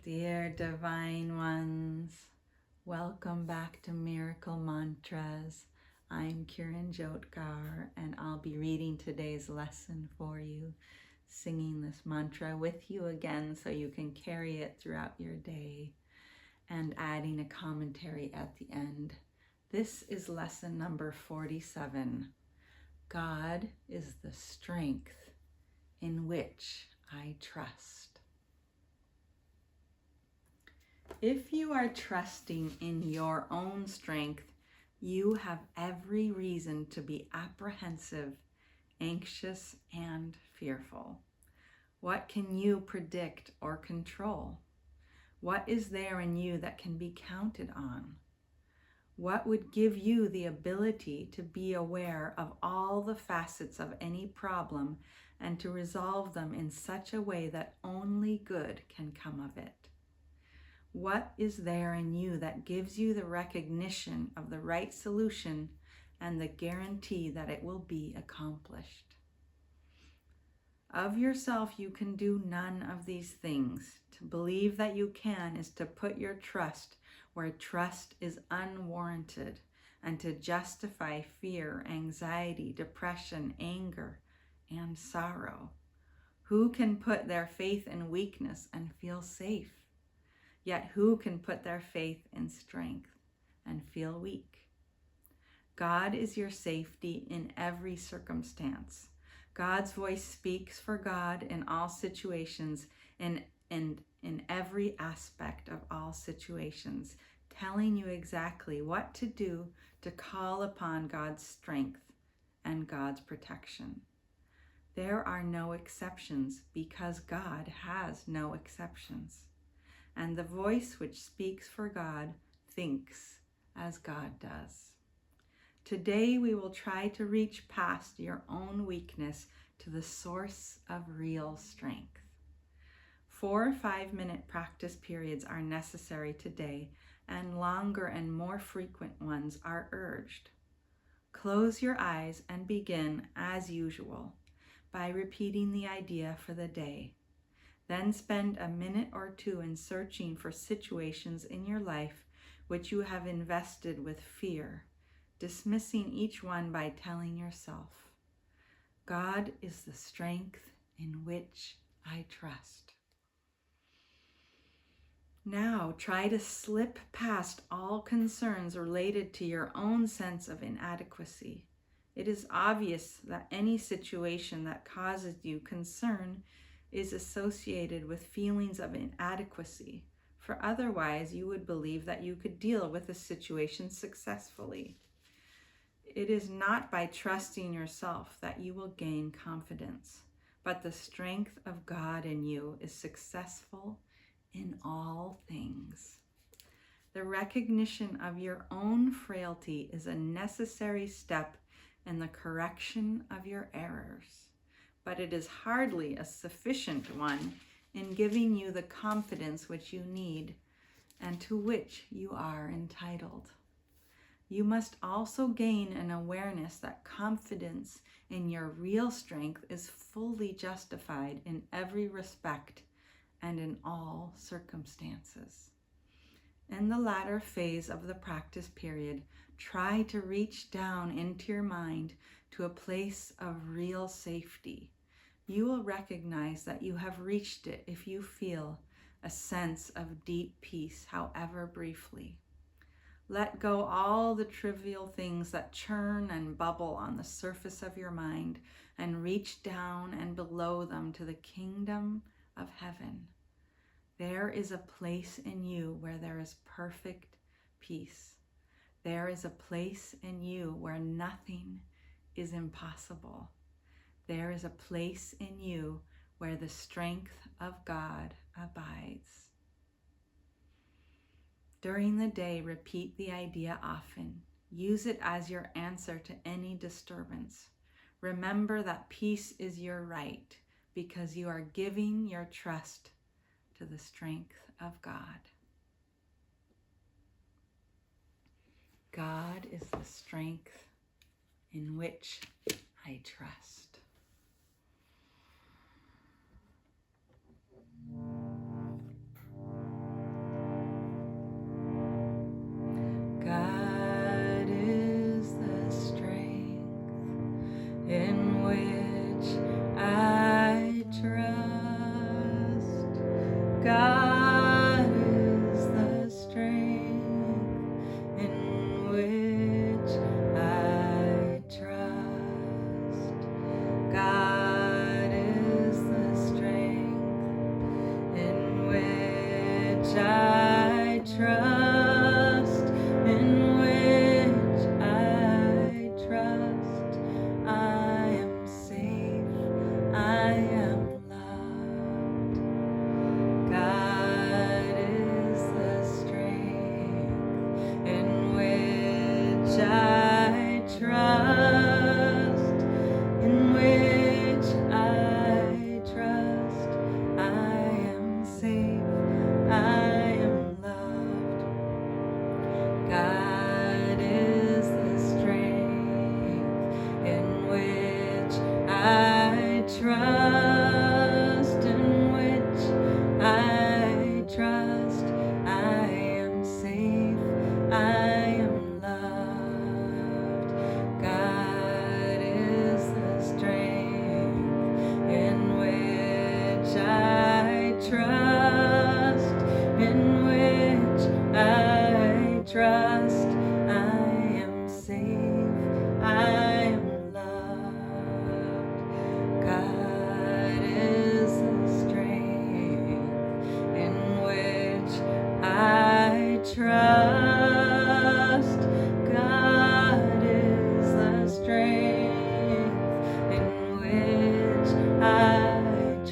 Dear Divine Ones, welcome back to Miracle Mantras. I'm Kiran Jotkar, and I'll be reading today's lesson for you, singing this mantra with you again so you can carry it throughout your day, and adding a commentary at the end. This is lesson number 47. God is the strength in which I trust. If you are trusting in your own strength, you have every reason to be apprehensive, anxious, and fearful. What can you predict or control? What is there in you that can be counted on? What would give you the ability to be aware of all the facets of any problem and to resolve them in such a way that only good can come of it? What is there in you that gives you the recognition of the right solution and the guarantee that it will be accomplished? Of yourself, you can do none of these things. To believe that you can is to put your trust where trust is unwarranted and to justify fear, anxiety, depression, anger, and sorrow. Who can put their faith in weakness and feel safe? Yet who can put their faith in strength and feel weak? God is your safety in every circumstance. God's voice speaks for God in all situations and in every aspect of all situations, telling you exactly what to do to call upon God's strength and God's protection. There are no exceptions because God has no exceptions. And the voice which speaks for God thinks as God does. Today we will try to reach past your own weakness to the source of real strength. 4 5-minute practice periods are necessary today, and longer and more frequent ones are urged. Close your eyes and begin, as usual, by repeating the idea for the day. Then spend a minute or two in searching for situations in your life which you have invested with fear, dismissing each one by telling yourself, God is the strength in which I trust. Now try to slip past all concerns related to your own sense of inadequacy. It is obvious that any situation that causes you concern is associated with feelings of inadequacy, for otherwise you would believe that you could deal with the situation successfully. It is not by trusting yourself that you will gain confidence, but the strength of God in you is successful in all things. The recognition of your own frailty is a necessary step in the correction of your errors, but it is hardly a sufficient one in giving you the confidence which you need and to which you are entitled. You must also gain an awareness that confidence in your real strength is fully justified in every respect and in all circumstances. In the latter phase of the practice period, try to reach down into your mind to a place of real safety. You will recognize that you have reached it if you feel a sense of deep peace, however briefly. Let go all the trivial things that churn and bubble on the surface of your mind and reach down and below them to the kingdom of heaven. There is a place in you where there is perfect peace. There is a place in you where nothing is impossible. There is a place in you where the strength of God abides. During the day, repeat the idea often. Use it as your answer to any disturbance. Remember that peace is your right because you are giving your trust to the strength of God. God is the strength in which I trust.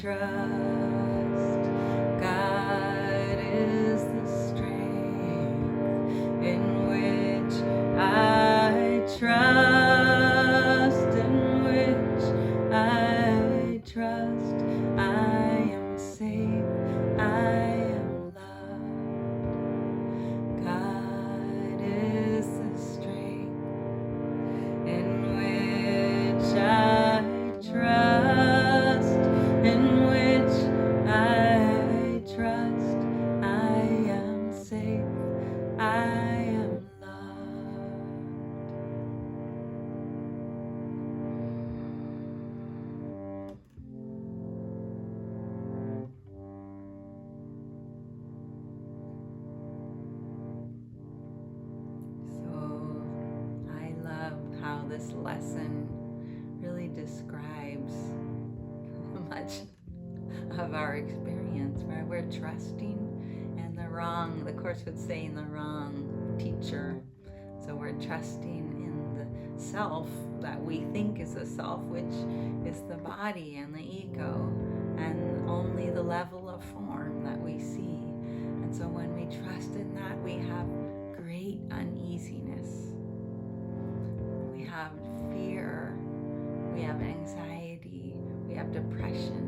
trust. God is the strength in which I trust, in which I trust. I am safe, I am loved. God is the strength in which I trust, in which I trust. I am safe, I am loved. So I love how this lesson really describes much of our experience where we're trusting and the Course would say, in the wrong teacher. So we're trusting in the self that we think is a self, which is the body and the ego, and only the level of form that we see. And so when we trust in that, we have great uneasiness. We have fear, we have anxiety, we have depression,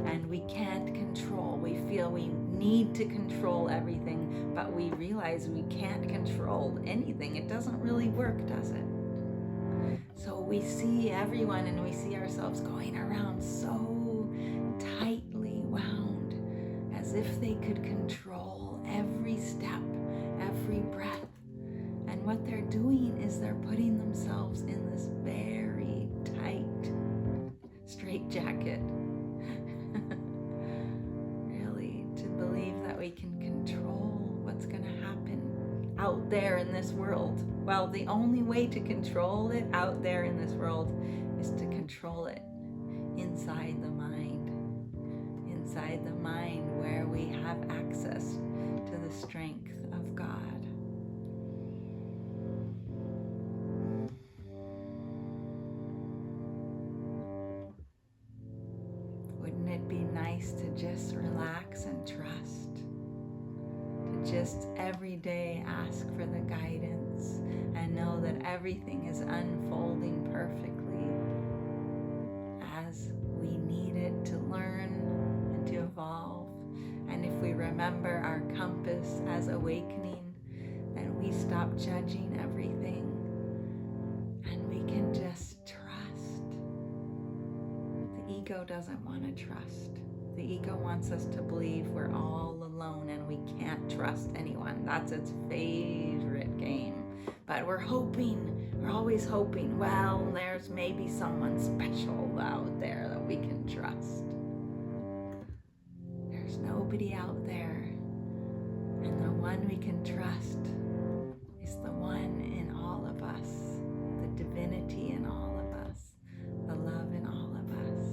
and we can't control. We feel we need to control everything, but we realize we can't control anything. It doesn't really work, does it? So we see everyone and we see ourselves going around so tightly wound, as if they could control every step, every breath. And what they're doing is they're putting themselves in this very tight straitjacket. Really, to believe that we can control what's going to happen out there in this world. Well, the only way to control it out there in this world is to control it inside the mind. Inside the mind, where we have access to the strength of God. Wouldn't it be nice to just relax and trust? To just every day ask for the guidance and know that everything is unfolding perfectly as we need it to learn and to evolve. And if we remember our compass as awakening, then we stop judging everything and we can just trust. The ego doesn't want to trust. The ego wants us to believe we're all alone and we can't trust anyone. That's its favorite game. But we're hoping, we're always hoping, well, there's maybe someone special out there that we can trust. There's nobody out there. And the one we can trust is the one in all of us, the divinity in all of us, the love in all of us.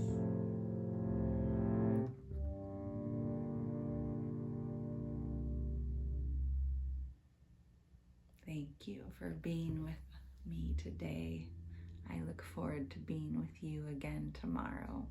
Thank you for being with me today. I look forward to being with you again tomorrow.